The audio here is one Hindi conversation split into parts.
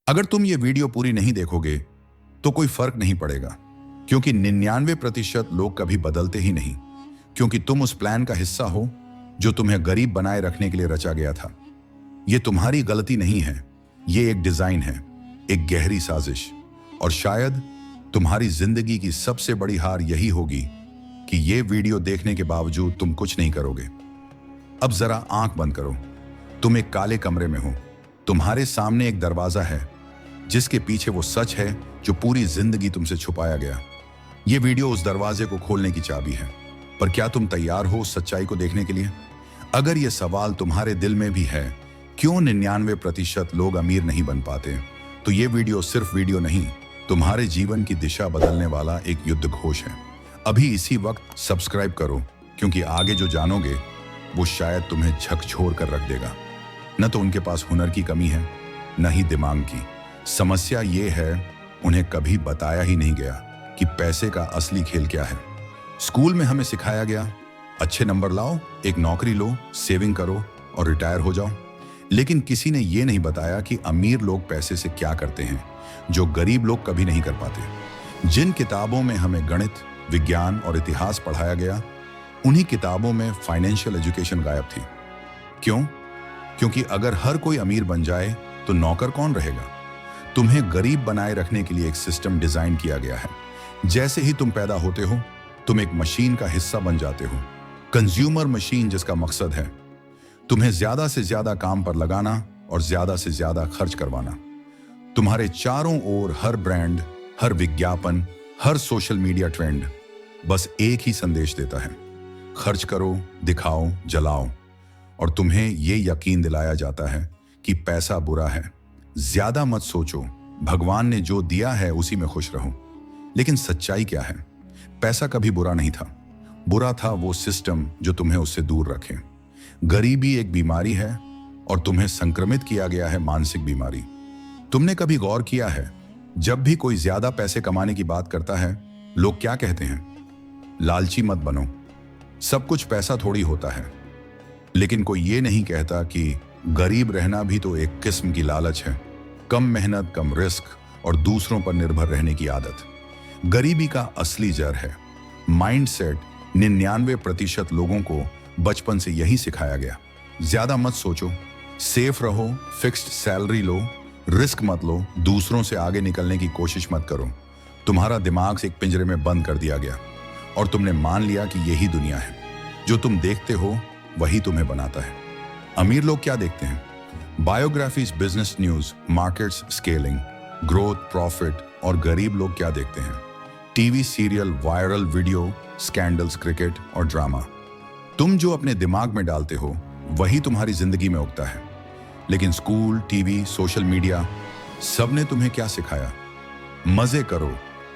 अगर तुम ये वीडियो पूरी नहीं देखोगे तो कोई फर्क नहीं पड़ेगा, क्योंकि 99% लोग कभी बदलते ही नहीं, क्योंकि तुम उस प्लान का हिस्सा हो जो तुम्हें गरीब बनाए रखने के लिए रचा गया था। ये तुम्हारी गलती नहीं है, ये एक डिजाइन है, एक गहरी साजिश। और शायद तुम्हारी जिंदगी की सबसे बड़ी हार यही होगी कि ये वीडियो देखने के बावजूद तुम कुछ नहीं करोगे। अब जरा आंख बंद करो। तुम एक काले कमरे में हो। तुम्हारे सामने एक दरवाजा है जिसके पीछे वो सच है जो पूरी जिंदगी तुमसे छुपाया गया। ये वीडियो उस दरवाजे को खोलने की चाबी है। पर क्या तुम तैयार हो उस सच्चाई को देखने के लिए? अगर ये सवाल तुम्हारे दिल में भी है, क्यों 99% लोग अमीर नहीं बन पाते, तो ये वीडियो सिर्फ वीडियो नहीं, तुम्हारे जीवन की दिशा बदलने वाला एक युद्ध घोष है। अभी इसी वक्त सब्सक्राइब करो, क्योंकि आगे जो जानोगे वो शायद तुम्हें झकझोर कर रख देगा। न तो उनके पास हुनर की कमी है, न ही दिमाग की। समस्या ये है, उन्हें कभी बताया ही नहीं गया कि पैसे का असली खेल क्या है। स्कूल में हमें सिखाया गया, अच्छे नंबर लाओ, एक नौकरी लो, सेविंग करो और रिटायर हो जाओ। लेकिन किसी ने यह नहीं बताया कि अमीर लोग पैसे से क्या करते हैं, जो गरीब लोग कभी नहीं कर पाते। जिन किताबों में हमें गणित, विज्ञान और इतिहास पढ़ाया गया, उन्हीं किताबों में फाइनेंशियल एजुकेशन गायब थी। क्यों? क्योंकि अगर हर कोई अमीर बन जाए तो नौकर कौन रहेगा? तुम्हें गरीब बनाए रखने के लिए एक सिस्टम डिजाइन किया गया है। जैसे ही तुम पैदा होते हो, तुम एक मशीन का हिस्सा बन जाते हो। कंज्यूमर मशीन, जिसका मकसद है तुम्हें ज्यादा से ज्यादा काम पर लगाना और ज्यादा से ज्यादा खर्च करवाना। तुम्हारे चारों ओर हर ब्रांड, हर विज्ञापन, हर सोशल मीडिया ट्रेंड बस एक ही संदेश देता है, खर्च करो, दिखाओ, जलाओ। और तुम्हें यह यकीन दिलाया जाता है कि पैसा बुरा है, ज्यादा मत सोचो, भगवान ने जो दिया है उसी में खुश रहो। लेकिन सच्चाई क्या है? पैसा कभी बुरा नहीं था। बुरा था वो सिस्टम जो तुम्हें उससे दूर रखे। गरीबी एक बीमारी है और तुम्हें संक्रमित किया गया है मानसिक बीमारी। तुमने कभी गौर किया है, जब भी कोई ज्यादा पैसे कमाने की बात करता है, लोग क्या कहते हैं? लालची मत बनो, सब कुछ पैसा थोड़ी होता है। लेकिन कोई ये नहीं कहता कि गरीब रहना भी तो एक किस्म की लालच है। कम मेहनत, कम रिस्क और दूसरों पर निर्भर रहने की आदत गरीबी का असली जड़ है। माइंडसेट 99% लोगों को बचपन से यही सिखाया गया। ज्यादा मत सोचो, सेफ रहो, फिक्स्ड सैलरी लो, रिस्क मत लो, दूसरों से आगे निकलने की कोशिश मत करो। तुम्हारा दिमाग से एक पिंजरे में बंद कर दिया गया और तुमने मान लिया कि यही दुनिया है। जो तुम देखते हो वही तुम्हें बनाता है। अमीर लोग क्या देखते हैं? Biographies, business news, markets, scaling, growth, profit. और गरीब लोग क्या देखते हैं? TV serial, viral video, scandals, cricket और ड्रामा। तुम जो अपने दिमाग में डालते हो वही तुम्हारी जिंदगी में उगता है। लेकिन स्कूल, टीवी, सोशल मीडिया, सब ने तुम्हें क्या सिखाया? मजे करो,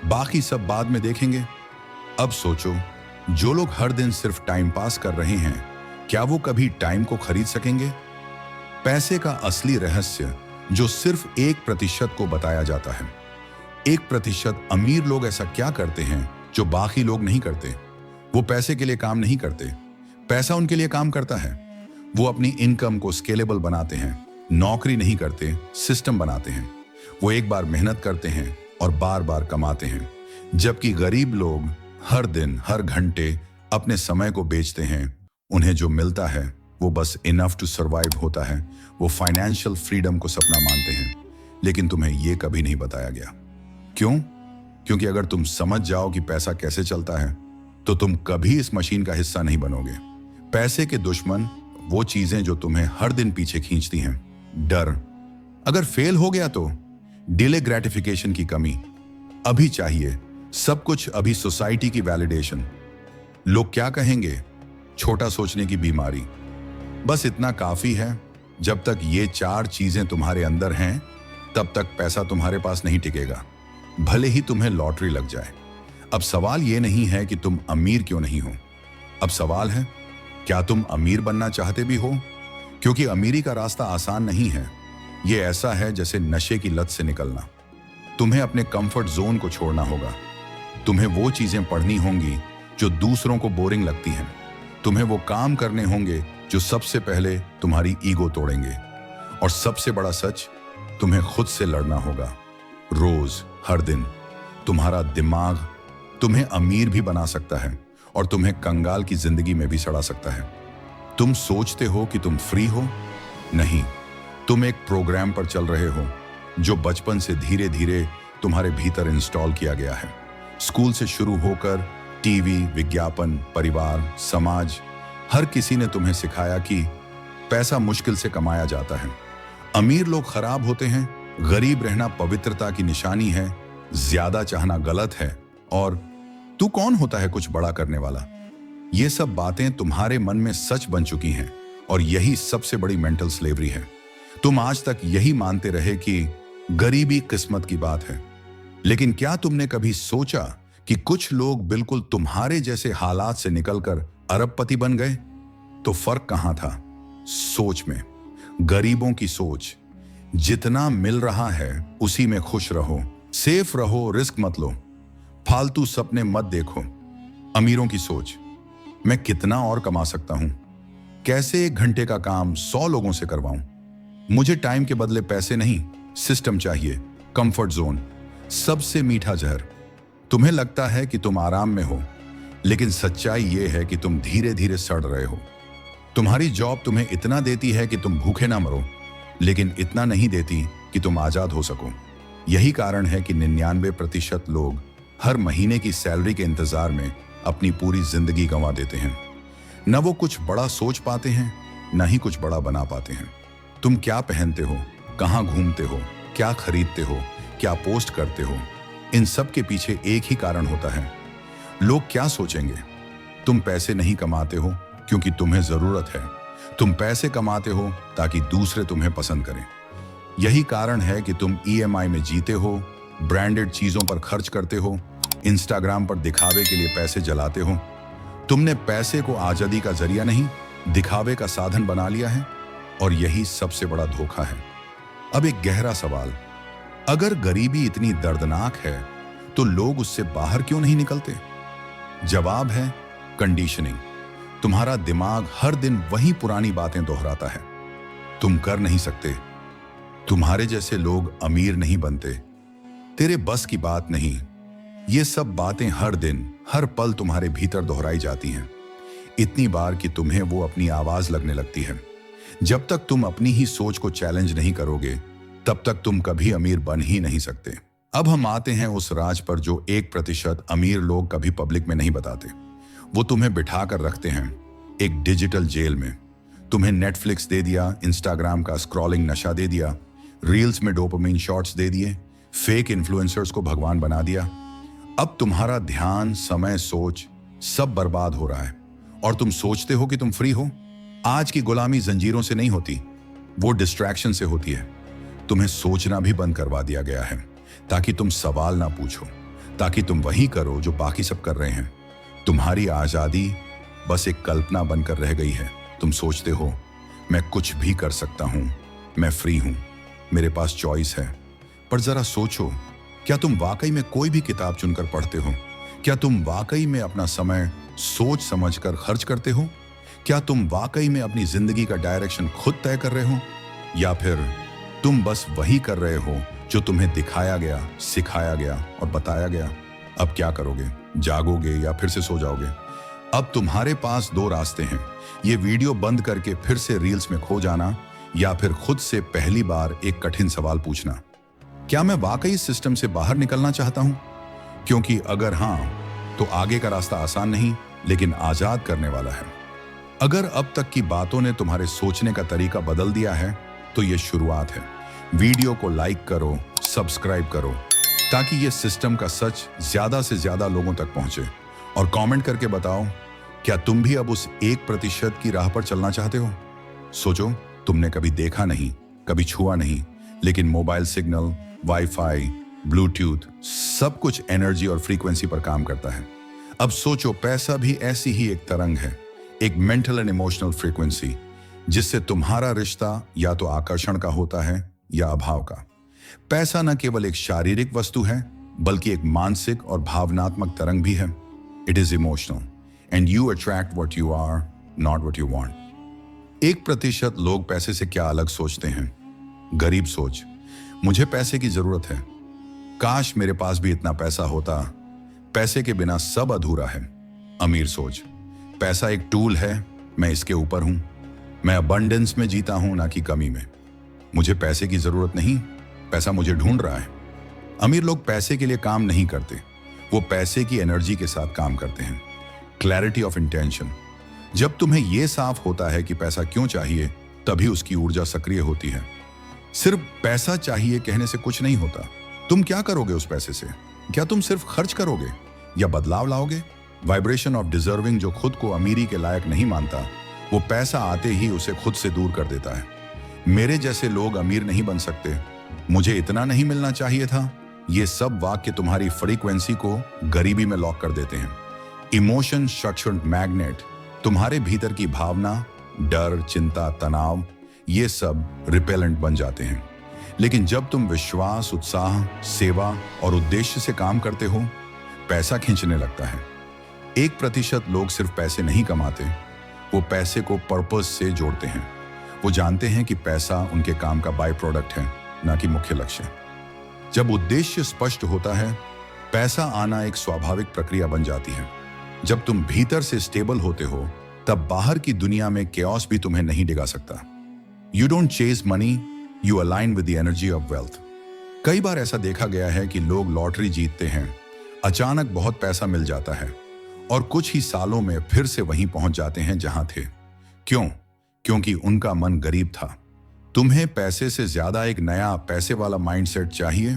बाकी सब बाद में देखेंगे। अब सोचो, जो लोग हर दिन सिर्फ टाइम पास कर रहे हैं, क्या वो कभी टाइम को खरीद सकेंगे? पैसे का असली रहस्य जो सिर्फ 1% को बताया जाता है। 1% अमीर लोग ऐसा क्या करते हैं जो बाकी लोग नहीं करते? वो पैसे के लिए काम नहीं करते, पैसा उनके लिए काम करता है। वो अपनी इनकम को स्केलेबल बनाते हैं, नौकरी नहीं करते, सिस्टम बनाते हैं। वो एक बार मेहनत करते हैं और बार बार कमाते हैं। जबकि गरीब लोग हर दिन, हर घंटे अपने समय को बेचते हैं। उन्हें जो मिलता है वो बस इनफ टू सर्वाइव होता है। वो फाइनेंशियल फ्रीडम को सपना मानते हैं। लेकिन तुम्हें ये कभी नहीं बताया गया। क्यों? क्योंकि अगर तुम समझ जाओ कि पैसा कैसे चलता है, तो तुम कभी इस मशीन का हिस्सा नहीं बनोगे। पैसे के दुश्मन वो चीजें जो तुम्हें हर दिन पीछे खींचती हैं। डर, अगर फेल हो गया तो डिले ग्रेटिफिकेशन की कमी, अभी चाहिए सब कुछ, अभी सोसाइटी की वैलिडेशन, लोग क्या कहेंगे, छोटा सोचने की बीमारी। बस इतना काफी है। जब तक ये 4 चीजें तुम्हारे अंदर हैं, तब तक पैसा तुम्हारे पास नहीं टिकेगा, भले ही तुम्हें लॉटरी लग जाए। अब सवाल ये नहीं है कि तुम अमीर क्यों नहीं हो। अब सवाल है, क्या तुम अमीर बनना चाहते भी हो? क्योंकि अमीरी का रास्ता आसान नहीं है। ये ऐसा है जैसे नशे की लत से निकलना। तुम्हें अपने कंफर्ट जोन को छोड़ना होगा। तुम्हें वो चीजें पढ़नी होंगी जो दूसरों को बोरिंग लगती हैं। तुम्हें वो काम करने होंगे जो सबसे पहले तुम्हारी ईगो तोड़ेंगे। और सबसे बड़ा सच, तुम्हें खुद से लड़ना होगा। रोज, हर दिन। तुम्हारा दिमाग तुम्हें अमीर भी बना सकता है और तुम्हें कंगाल की जिंदगी में भी सड़ा सकता है। तुम सोचते हो कि तुम फ्री हो? नहीं, तुम एक प्रोग्राम पर चल रहे हो जो बचपन से धीरे धीरे तुम्हारे भीतर इंस्टॉल किया गया है। स्कूल से शुरू होकर टीवी, विज्ञापन, परिवार, समाज, हर किसी ने तुम्हें सिखाया कि पैसा मुश्किल से कमाया जाता है। अमीर लोग खराब होते हैं, गरीब रहना पवित्रता की निशानी है, ज्यादा चाहना गलत है, और तू कौन होता है कुछ बड़ा करने वाला। ये सब बातें तुम्हारे मन में सच बन चुकी हैं और यही सबसे बड़ी मेंटल स्लेवरी है। तुम आज तक यही मानते रहे कि गरीबी किस्मत की बात है। लेकिन क्या तुमने कभी सोचा कि कुछ लोग बिल्कुल तुम्हारे जैसे हालात से निकलकर अरबपति बन गए? तो फर्क कहां था? सोच में। गरीबों की सोच, जितना मिल रहा है उसी में खुश रहो, सेफ रहो, रिस्क मत लो, फालतू सपने मत देखो। अमीरों की सोच, मैं कितना और कमा सकता हूं, कैसे 1 घंटे का काम 100 लोगों से करवाऊं, मुझे टाइम के बदले पैसे नहीं, सिस्टम चाहिए, कंफर्ट जोन, सबसे मीठा जहर। तुम्हें लगता है कि तुम आराम में हो, लेकिन सच्चाई यह है कि तुम धीरे धीरे सड़ रहे हो। तुम्हारी जॉब तुम्हें इतना देती है कि तुम भूखे ना मरो, लेकिन इतना नहीं देती कि तुम आजाद हो सको। यही कारण है कि 99% लोग हर महीने की सैलरी के इंतजार में अपनी पूरी जिंदगी गंवा देते हैं। न वो कुछ बड़ा सोच पाते हैं, न ही कुछ बड़ा बना पाते हैं। तुम क्या पहनते हो, कहां घूमते हो, क्या खरीदते हो, क्या पोस्ट करते हो, इन सब के पीछे एक ही कारण होता है, लोग क्या सोचेंगे। तुम पैसे नहीं कमाते हो क्योंकि तुम्हें जरूरत है, तुम पैसे कमाते हो ताकि दूसरे तुम्हें पसंद करें। यही कारण है कि तुम EMI में जीते हो, ब्रांडेड चीजों पर खर्च करते हो, इंस्टाग्राम पर दिखावे के लिए पैसे जलाते हो। तुमने पैसे को आजादी का जरिया नहीं, दिखावे का साधन बना लिया है, और यही सबसे बड़ा धोखा है। अब एक गहरा सवाल, अगर गरीबी इतनी दर्दनाक है तो लोग उससे बाहर क्यों नहीं निकलते? जवाब है कंडीशनिंग। तुम्हारा दिमाग हर दिन वही पुरानी बातें दोहराता है। तुम कर नहीं सकते, तुम्हारे जैसे लोग अमीर नहीं बनते, तेरे बस की बात नहीं। ये सब बातें हर दिन, हर पल तुम्हारे भीतर दोहराई जाती हैं, इतनी बार कि तुम्हें वो अपनी आवाज लगने लगती है। जब तक तुम अपनी ही सोच को चैलेंज नहीं करोगे, तब तक तुम कभी अमीर बन ही नहीं सकते। अब हम आते हैं उस राज पर जो 1% अमीर लोग कभी पब्लिक में नहीं बताते। वो तुम्हें बिठा कर रखते हैं एक डिजिटल जेल में। तुम्हें नेटफ्लिक्स दे दिया, इंस्टाग्राम का स्क्रॉलिंग नशा दे दिया, रील्स में डोपामिन शॉट्स दे दिए, फेक इन्फ्लुएंसर्स को भगवान बना दिया। अब तुम्हारा ध्यान, समय, सोच सब बर्बाद हो रहा है और तुम सोचते हो कि तुम फ्री हो। आज की गुलामी जंजीरों से नहीं होती, वो डिस्ट्रैक्शन से होती है। तुम्हें सोचना भी बंद करवा दिया गया है ताकि तुम सवाल ना पूछो, ताकि तुम वही करो जो बाकी सब कर रहे हैं। तुम्हारी आजादी बस एक कल्पना बनकर रह गई है। तुम सोचते हो मैं कुछ भी कर सकता हूं, मैं फ्री हूं, मेरे पास चॉइस है। पर जरा सोचो, क्या तुम वाकई में कोई भी किताब चुनकर पढ़ते हो? क्या तुम वाकई में अपना समय सोच समझकर खर्च करते हो? क्या तुम वाकई में अपनी जिंदगी का डायरेक्शन खुद तय कर रहे हो, या फिर तुम बस वही कर रहे हो जो तुम्हें दिखाया गया, सिखाया गया और बताया गया? अब क्या करोगे? जागोगे या फिर से सो जाओगे? अब तुम्हारे पास 2 रास्ते हैं, ये वीडियो बंद करके फिर से रील्स में खो जाना, या फिर खुद से पहली बार एक कठिन सवाल पूछना, क्या मैं वाकई इस सिस्टम से बाहर निकलना चाहता हूं? क्योंकि अगर हां, तो आगे का रास्ता आसान नहीं लेकिन आजाद करने वाला है। अगर अब तक की बातों ने तुम्हारे सोचने का तरीका बदल दिया है तो ये शुरुआत है। वीडियो को लाइक करो, सब्सक्राइब करो, ताकि ये सिस्टम का सच ज्यादा से ज्यादा लोगों तक पहुंचे। और कमेंट करके बताओ, क्या तुम भी अब उस 1% की राह पर चलना चाहते हो? सोचो, तुमने कभी देखा नहीं, कभी छुआ नहीं, लेकिन मोबाइल सिग्नल, वाईफाई, ब्लूटूथ सब कुछ एनर्जी और फ्रीक्वेंसी पर काम करता है। अब सोचो, पैसा भी ऐसी ही एक तरंग है, एक मेंटल एंड इमोशनल फ्रीक्वेंसी, जिससे तुम्हारा रिश्ता या तो आकर्षण का होता है या अभाव का। पैसा न केवल एक शारीरिक वस्तु है, बल्कि एक मानसिक और भावनात्मक तरंग भी है। It is emotional and you attract what you are, not what you want. 1% लोग पैसे से क्या अलग सोचते हैं? गरीब सोच। मुझे पैसे की जरूरत है, काश मेरे पास भी इतना पैसा होता, पैसे के बिना सब अधूरा है। अमीर सोच, पैसा एक टूल है, मैं इसके ऊपर हूं, मैं अबंडेंस में जीता हूं ना कि कमी में। मुझे पैसे की जरूरत नहीं, पैसा मुझे ढूंढ रहा है। अमीर लोग पैसे के लिए काम नहीं करते, वो पैसे की एनर्जी के साथ काम करते हैं। क्लैरिटी ऑफ इंटेंशन, जब तुम्हें यह साफ होता है कि पैसा क्यों चाहिए, तभी उसकी ऊर्जा सक्रिय होती है। सिर्फ पैसा चाहिए कहने से कुछ नहीं होता। तुम क्या करोगे उस पैसे से? क्या तुम सिर्फ खर्च करोगे या बदलाव लाओगे? वाइब्रेशन ऑफ डिजर्विंग, जो खुद को अमीरी के लायक नहीं मानता, वो पैसा आते ही उसे खुद से दूर कर देता है। मेरे जैसे लोग अमीर नहीं बन सकते, मुझे इतना नहीं मिलना चाहिए था, ये सब वाक्य तुम्हारी फ्रीक्वेंसी को गरीबी में लॉक कर देते हैं। इमोशन स्ट्रक्चर्ड मैग्नेट, तुम्हारे भीतर की भावना, डर, चिंता, तनाव, ये सब रिपेलेंट बन जाते हैं। लेकिन जब तुम विश्वास, उत्साह, सेवा और उद्देश्य से काम करते हो, पैसा खींचने लगता है। 1% लोग सिर्फ पैसे नहीं कमाते, वो पैसे को पर्पस से जोड़ते हैं। वो जानते हैं कि पैसा उनके काम का बाय प्रोडक्ट है, ना कि मुख्य लक्ष्य। जब उद्देश्य स्पष्ट होता है, पैसा आना एक स्वाभाविक प्रक्रिया बन जाती है। जब तुम भीतर से स्टेबल होते हो, तब बाहर की दुनिया में केओस भी तुम्हें नहीं डिगा सकता। You don't chase money, you align with the energy of wealth. कई बार ऐसा देखा गया है कि लोग लॉटरी जीतते हैं, अचानक बहुत पैसा मिल जाता है और कुछ ही सालों में फिर से वहीं पहुंच जाते हैं जहां थे। क्यों? क्योंकि उनका मन गरीब था। तुम्हें पैसे से ज्यादा एक नया पैसे वाला माइंडसेट चाहिए।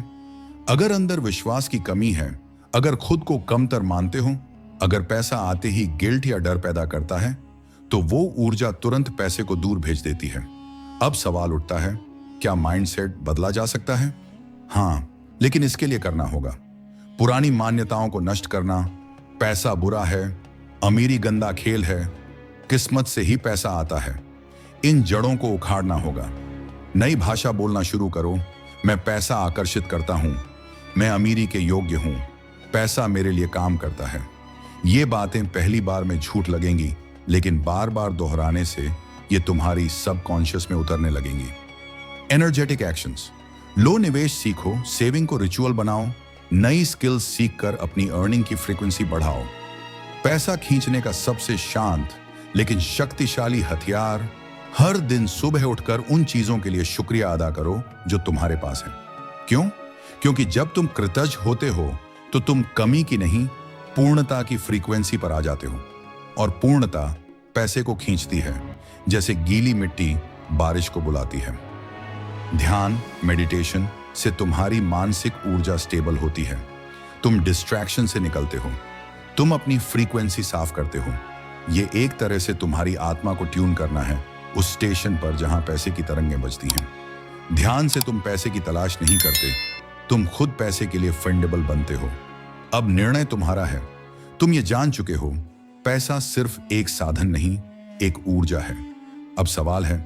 अगर अंदर विश्वास की कमी है, अगर खुद को कमतर मानते हो, अगर पैसा आते ही गिल्ट या डर पैदा करता है, तो वो ऊर्जा तुरंत पैसे को दूर भेज देती है। अब सवाल उठता है, क्या माइंडसेट बदला जा सकता है? हाँ, लेकिन इसके लिए करना होगा। पुरानी मान्यताओं को नष्ट करना, पैसा बुरा है, अमीरी गंदा खेल है, किस्मत से ही पैसा आता है, इन जड़ों को उखाड़ना होगा। नई भाषा बोलना शुरू करो। मैं पैसा आकर्षित करता हूं, मैं अमीरी के योग्य हूं, पैसा मेरे लिए काम करता है। ये बातें पहली बार में झूठ लगेंगी, लेकिन बार बार दोहराने से ये तुम्हारी सबकॉन्शियस में उतरने लगेंगी। एनर्जेटिक एक्शंस, लो निवेश सीखो, सेविंग को रिचुअल बनाओ, नई स्किल्स सीखकर अपनी अर्निंग की फ्रीक्वेंसी बढ़ाओ। पैसा खींचने का सबसे शांत लेकिन शक्तिशाली हथियार, हर दिन सुबह उठकर उन चीजों के लिए शुक्रिया अदा करो जो तुम्हारे पास है। क्यों? क्योंकि जब तुम कृतज्ञ होते हो तो तुम कमी की नहीं, पूर्णता की फ्रीक्वेंसी पर आ जाते हो, और पूर्णता पैसे को खींचती है, जैसे गीली मिट्टी बारिश को बुलाती है। ध्यान, मेडिटेशन से तुम्हारी मानसिक ऊर्जा स्टेबल होती है। तुम डिस्ट्रैक्शन से निकलते हो, तुम अपनी फ्रीक्वेंसी साफ करते हो। ये एक तरह से तुम्हारी आत्मा को ट्यून करना है उस स्टेशन पर जहां पैसे की तरंगें बजती हैं। ध्यान से तुम पैसे की तलाश नहीं करते, तुम खुद पैसे के लिए फंडेबल बनते हो। अब निर्णय तुम्हारा है। तुम ये जान चुके हो, पैसा सिर्फ एक साधन नहीं, एक ऊर्जा है। अब सवाल है,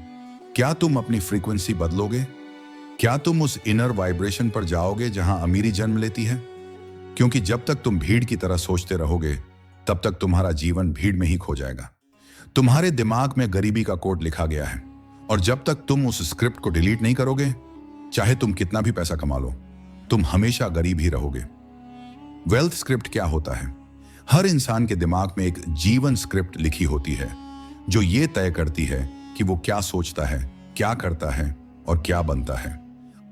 क्या तुम अपनी फ्रीक्वेंसी बदलोगे? क्या तुम उस इनर वाइब्रेशन पर जाओगे जहां अमीरी जन्म लेती है? क्योंकि जब तक तुम भीड़ की तरह सोचते रहोगे, तब तक तुम्हारा जीवन भीड़ में ही खो जाएगा। तुम्हारे दिमाग में गरीबी का कोड लिखा गया है, और जब तक तुम उस स्क्रिप्ट को डिलीट नहीं करोगे, चाहे तुम कितना भी पैसा कमा लो, तुम हमेशा गरीब ही रहोगे। वेल्थ स्क्रिप्ट क्या होता है? हर इंसान के दिमाग में एक जीवन स्क्रिप्ट लिखी होती है, जो ये तय करती है कि वो क्या सोचता है, क्या करता है और क्या बनता है।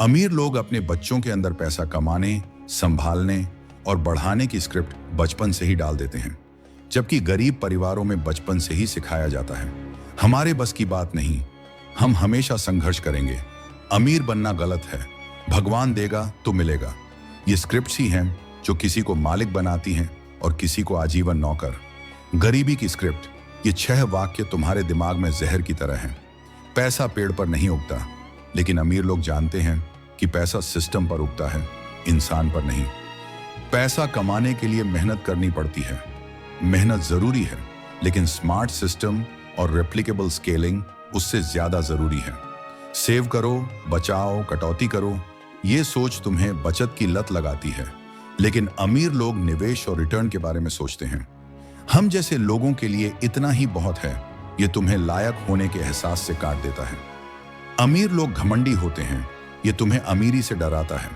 अमीर लोग अपने बच्चों के अंदर पैसा कमाने, संभालने और बढ़ाने की स्क्रिप्ट बचपन से ही डाल देते हैं, जबकि गरीब परिवारों में बचपन से ही सिखाया जाता है, हमारे बस की बात नहीं, हम हमेशा संघर्ष करेंगे, अमीर बनना गलत है, भगवान देगा तो मिलेगा। ये स्क्रिप्ट्स ही हैं जो किसी को मालिक बनाती हैं और किसी को आजीवन नौकर। गरीबी की स्क्रिप्ट, ये 6 वाक्य तुम्हारे दिमाग में जहर की तरह हैं। पैसा पेड़ पर नहीं उगता, लेकिन अमीर लोग जानते हैं कि पैसा सिस्टम पर उगता है, इंसान पर नहीं। पैसा कमाने के लिए मेहनत करनी पड़ती है, मेहनत जरूरी है, लेकिन स्मार्ट सिस्टम और रेप्लिकेबल स्केलिंग उससे ज्यादा जरूरी है। सेव करो, बचाओ, कटौती करो, ये सोच तुम्हें बचत की लत लगाती है, लेकिन अमीर लोग निवेश और रिटर्न के बारे में सोचते हैं। हम जैसे लोगों के लिए इतना ही बहुत है, ये तुम्हें लायक होने के एहसास से काट देता है। अमीर लोग घमंडी होते हैं, ये तुम्हें अमीरी से डराता है।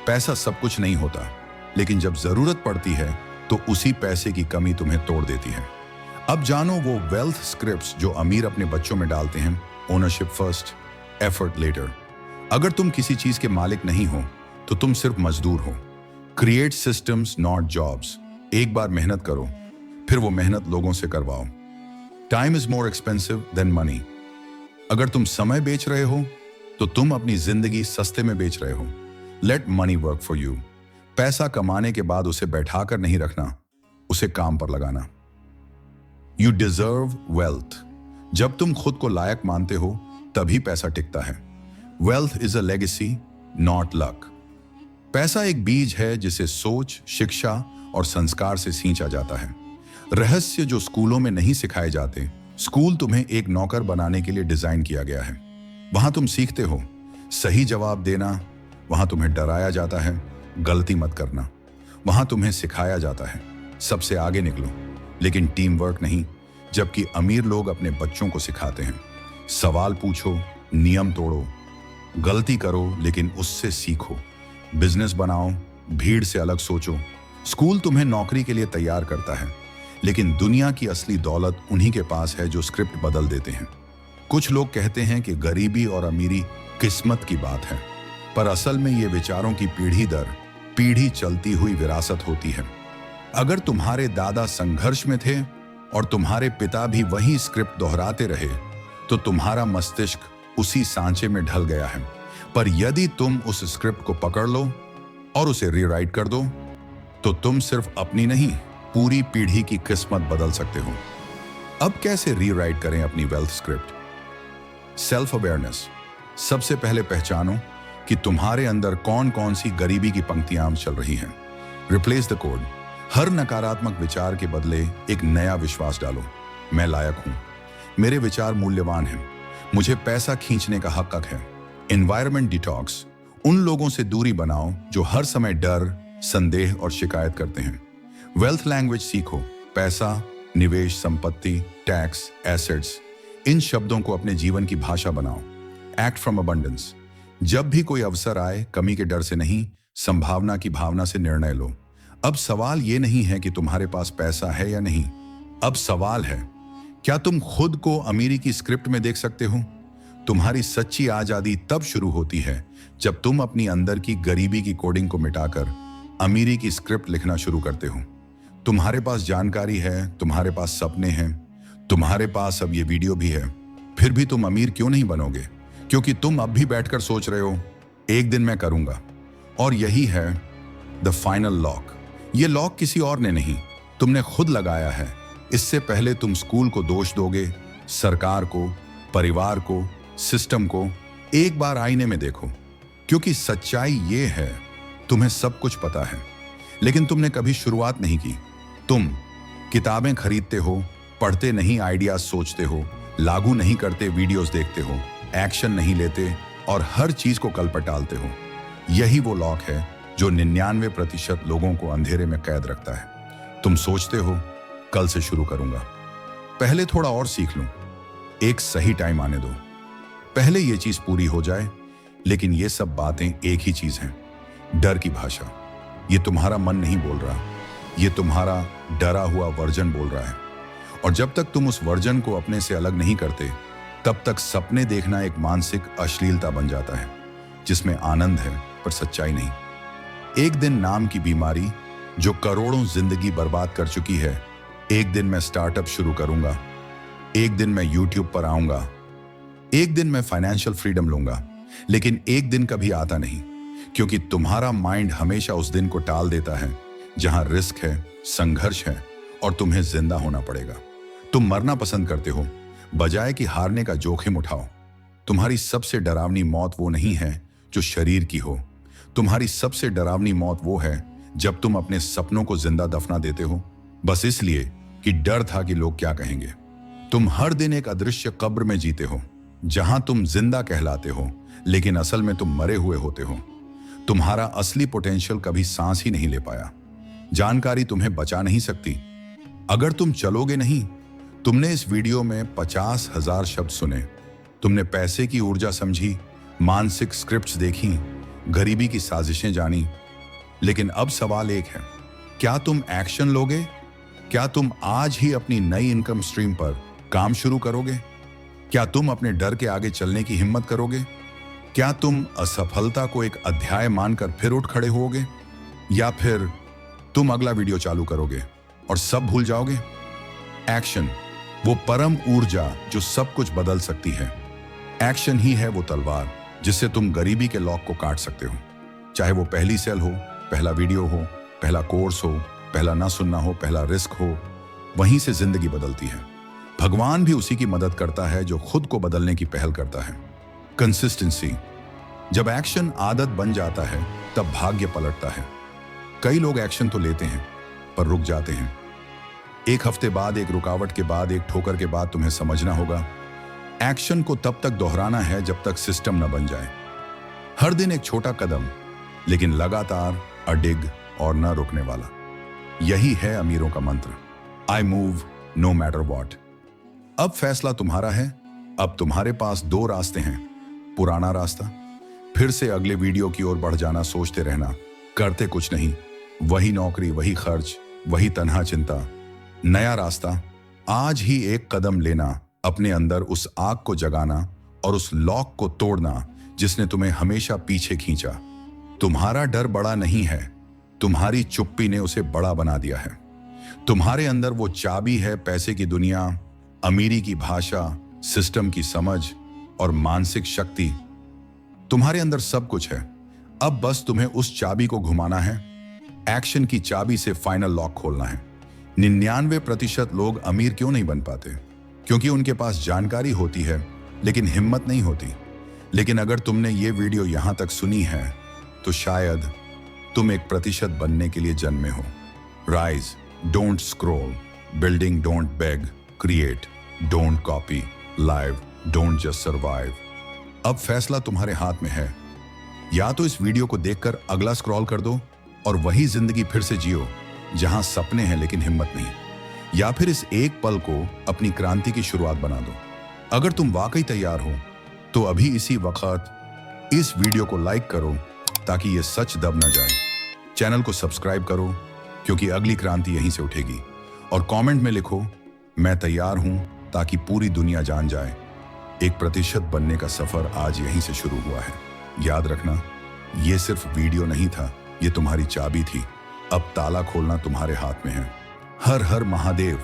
पैसा सब कुछ नहीं होता, लेकिन जब जरूरत पड़ती है तो उसी पैसे की कमी तुम्हें तोड़ देती है। अब जानो वो वेल्थ स्क्रिप्ट्स जो अमीर अपने बच्चों में डालते हैं। Ownership first, effort later. अगर तुम किसी चीज के मालिक नहीं हो तो तुम सिर्फ मजदूर हो। Create systems not jobs. एक बार मेहनत करो, फिर वो मेहनत लोगों से करवाओ। Time is more expensive than money. अगर तुम समय बेच रहे हो तो तुम अपनी जिंदगी सस्ते में बेच रहे हो। Late money work for you. पैसा कमाने के बाद उसे बैठाकर नहीं रखना, उसे काम पर लगाना। You deserve wealth. जब तुम खुद को लायक मानते हो तभी पैसा टिकता है। Wealth is a legacy, not luck. पैसा एक बीज है जिसे सोच, शिक्षा और संस्कार से सींचा जाता है। रहस्य जो स्कूलों में नहीं सिखाए जाते। स्कूल तुम्हें एक नौकर बनाने के लिए डिजाइन किया गया है। वहां तुम सीखते हो सही जवाब देना, वहां तुम्हें डराया जाता है गलती मत करना। वहां तुम्हें सिखाया जाता है सबसे आगे निकलो, लेकिन टीम वर्क नहीं। जबकि अमीर लोग अपने बच्चों को सिखाते हैं सवाल पूछो, नियम तोड़ो, गलती करो लेकिन उससे सीखो। बिजनेस बनाओ, भीड़ से अलग सोचो। स्कूल तुम्हें नौकरी के लिए तैयार करता है, लेकिन दुनिया की असली दौलत उन्हीं के पास है जो स्क्रिप्ट बदल देते हैं। कुछ लोग कहते हैं कि गरीबी और अमीरी किस्मत की बात है, पर असल में ये विचारों की पीढ़ी दर पीढ़ी चलती हुई विरासत होती है। अगर तुम्हारे दादा संघर्ष में थे और तुम्हारे पिता भी वही स्क्रिप्ट दोहराते रहे तो तुम्हारा मस्तिष्क उसी सांचे में ढल गया है। पर यदि तुम उस स्क्रिप्ट को पकड़ लो और उसे रीराइट कर दो तो तुम सिर्फ अपनी नहीं, पूरी पीढ़ी की किस्मत बदल सकते हो। अब कैसे रीराइट करें अपनी वेल्थ स्क्रिप्ट? Self awareness. सबसे पहले पहचानो कि तुम्हारे अंदर कौन कौन सी गरीबी की पंक्तियां चल रही हैं। Replace the code. हर नकारात्मक विचार के बदले एक नया विश्वास डालो। मैं लायक हूं, मेरे विचार मूल्यवान हैं, मुझे पैसा खींचने का हक है। Environment detox. उन लोगों से दूरी बनाओ जो हर समय डर, संदेह और शिकायत करते हैं। वेल्थ लैंग्वेज सीखो। पैसा, निवेश, संपत्ति, टैक्स, एसेट्स, इन शब्दों को अपने जीवन की भाषा बनाओ। Act from abundance. जब भी कोई अवसर आए, कमी के डर से नहीं, संभावना की भावना से निर्णय लो। अब सवाल ये नहीं है कि तुम्हारे पास पैसा है या नहीं, अब सवाल है क्या तुम खुद को अमीरी की स्क्रिप्ट में देख सकते हो? तुम्हारी सच्ची आजादी तब शुरू होती है जब तुम अपनी अंदर की गरीबी की कोडिंग को मिटाकर अमीरी की स्क्रिप्ट लिखना शुरू करते हो। तुम्हारे पास जानकारी है, तुम्हारे पास सपने हैं, तुम्हारे पास अब ये वीडियो भी है, फिर भी तुम अमीर क्यों नहीं बनोगे? क्योंकि तुम अब भी बैठकर सोच रहे हो एक दिन मैं करूंगा। और यही है द फाइनल लॉक। ये लॉक किसी और ने नहीं, तुमने खुद लगाया है। इससे पहले तुम स्कूल को दोष दोगे, सरकार को, परिवार को, सिस्टम को, एक बार आईने में देखो। क्योंकि सच्चाई ये है, तुम्हें सब कुछ पता है, लेकिन तुमने कभी शुरुआत नहीं की। तुम किताबें खरीदते हो, पढ़ते नहीं आइडियाज सोचते हो, लागू नहीं करते वीडियोस देखते हो, एक्शन नहीं लेते और हर चीज को कल पर टालते हो। यही वो लॉक है जो 99% लोगों को अंधेरे में कैद रखता है। तुम सोचते हो कल से शुरू करूंगा, पहले थोड़ा और सीख लूं, एक सही टाइम आने दो, पहले ये चीज पूरी हो जाए। लेकिन ये सब बातें एक ही चीज हैं, डर की भाषा। ये तुम्हारा मन नहीं बोल रहा, ये तुम्हारा डरा हुआ वर्जन बोल रहा है। और जब तक तुम उस वर्जन को अपने से अलग नहीं करते, तब तक सपने देखना एक मानसिक अश्लीलता बन जाता है जिसमें आनंद है पर सच्चाई नहीं। एक दिन नाम की बीमारी जो करोड़ों जिंदगी बर्बाद कर चुकी है। एक दिन मैं स्टार्टअप शुरू करूंगा, एक दिन मैं यूट्यूब पर आऊंगा, एक दिन मैं फाइनेंशियल फ्रीडम लूंगा। लेकिन एक दिन कभी आता नहीं, क्योंकि तुम्हारा माइंड हमेशा उस दिन को टाल देता है जहां रिस्क है, संघर्ष है और तुम्हें जिंदा होना पड़ेगा। तुम मरना पसंद करते हो बजाय कि हारने का जोखिम उठाओ। तुम्हारी सबसे डरावनी मौत वो नहीं है जो शरीर की हो, तुम्हारी सबसे डरावनी मौत वो है जब तुम अपने सपनों को जिंदा दफना देते हो, बस इसलिए कि डर था कि लोग क्या कहेंगे। तुम हर दिन एक अदृश्य कब्र में जीते हो, जहां तुम जिंदा कहलाते हो लेकिन असल में तुम मरे हुए होते हो। तुम्हारा असली पोटेंशियल कभी सांस ही नहीं ले पाया। जानकारी तुम्हें बचा नहीं सकती अगर तुम चलोगे नहीं। तुमने इस वीडियो में 50,000 शब्द सुने, तुमने पैसे की ऊर्जा समझी, मानसिक स्क्रिप्ट्स देखी, गरीबी की साजिशें जानी, लेकिन अब सवाल एक है, क्या तुम एक्शन लोगे? क्या तुम आज ही अपनी नई इनकम स्ट्रीम पर काम शुरू करोगे? क्या तुम अपने डर के आगे चलने की हिम्मत करोगे? क्या तुम असफलता को एक अध्याय मानकर फिर उठ खड़े होगे, या फिर तुम अगला वीडियो चालू करोगे और सब भूल जाओगे? एक्शन, वो परम ऊर्जा जो सब कुछ बदल सकती है। एक्शन ही है वो तलवार जिससे तुम गरीबी के लॉक को काट सकते हो। चाहे वो पहली सेल हो, पहला वीडियो हो, पहला कोर्स हो, पहला ना सुनना हो, पहला रिस्क हो, वहीं से जिंदगी बदलती है। भगवान भी उसी की मदद करता है जो खुद को बदलने की पहल करता है। कंसिस्टेंसी, जब एक्शन आदत बन जाता है तब भाग्य पलटता है। कई लोग एक्शन तो लेते हैं पर रुक जाते हैं। एक हफ्ते बाद, एक रुकावट के बाद, एक ठोकर के बाद तुम्हें समझना होगा, एक्शन को तब तक दोहराना है जब तक सिस्टम न बन जाए। हर दिन एक छोटा कदम, लेकिन लगातार, अडिग और न रुकने वाला। यही है अमीरों का मंत्र। I move no matter what. अब फैसला तुम्हारा है। अब तुम्हारे पास दो रास्ते हैं। पुराना रास्ता, फिर से अगले वीडियो की ओर बढ़ जाना, सोचते रहना, करते कुछ नहीं, वही नौकरी, वही खर्च, वही तन्हा चिंता। नया रास्ता, आज ही एक कदम लेना, अपने अंदर उस आग को जगाना और उस लॉक को तोड़ना जिसने तुम्हें हमेशा पीछे खींचा। तुम्हारा डर बड़ा नहीं है, तुम्हारी चुप्पी ने उसे बड़ा बना दिया है। तुम्हारे अंदर वो चाबी है, पैसे की दुनिया, अमीरी की भाषा, सिस्टम की समझ और मानसिक शक्ति। तुम्हारे अंदर सब कुछ है। अब बस तुम्हें उस चाबी को घुमाना है। एक्शन की चाबी से फाइनल लॉक खोलना है। 99% लोग अमीर क्यों नहीं बन पाते? क्योंकि उनके पास जानकारी होती है लेकिन हिम्मत नहीं होती। लेकिन अगर तुमने ये वीडियो यहां तक सुनी है तो शायद तुम 1% बनने के लिए जन्मे हो। Rise, don't scroll, building don't beg, create don't copy, live don't just survive. अब फैसला तुम्हारे हाथ में है। या तो इस वीडियो को देखकर अगला स्क्रॉल कर दो और वही जिंदगी फिर से जियो जहां सपने हैं लेकिन हिम्मत नहीं, या फिर इस एक पल को अपनी क्रांति की शुरुआत बना दो। अगर तुम वाकई तैयार हो तो अभी इसी वक्त इस वीडियो को लाइक करो ताकि ये सच दब ना जाए। चैनल को सब्सक्राइब करो क्योंकि अगली क्रांति यहीं से उठेगी। और कमेंट में लिखो, मैं तैयार हूं, ताकि पूरी दुनिया जान जाए 1% बनने का सफर आज यहीं से शुरू हुआ है। याद रखना, ये सिर्फ वीडियो नहीं था, ये तुम्हारी चाबी थी। अब ताला खोलना तुम्हारे हाथ में है। हर हर महादेव।